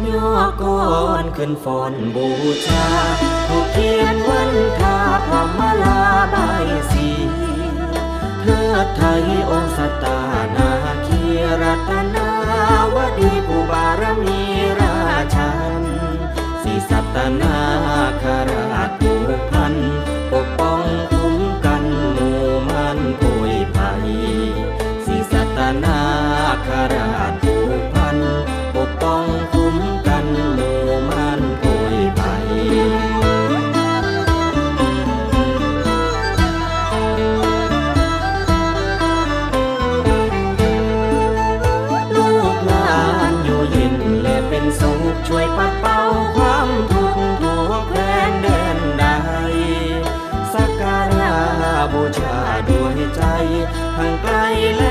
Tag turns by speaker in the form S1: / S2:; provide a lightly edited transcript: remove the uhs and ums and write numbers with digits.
S1: ย่อก่อนขึ้นฟ้อนบูชาถูกเทียนวันทาพรหมลาบายสีเทิดไทยองค์สตานาคีรัตนาวดีผู้บารมีราชันศรีสัตนาคราชผู้พันปกป้องคุ้มกันหมู่มันป่วยภัยศรีสัตนาคราชผู้พันปกป้องคุ้มกันหมู่มันป่วยภัยลูกหลานอยู่เย็นและเป็นสุขช่วยปัดเป่าความทุกข์ทั่วแคว้นแดนใดสักการะบูชาด้วยใจทั้งไกลและ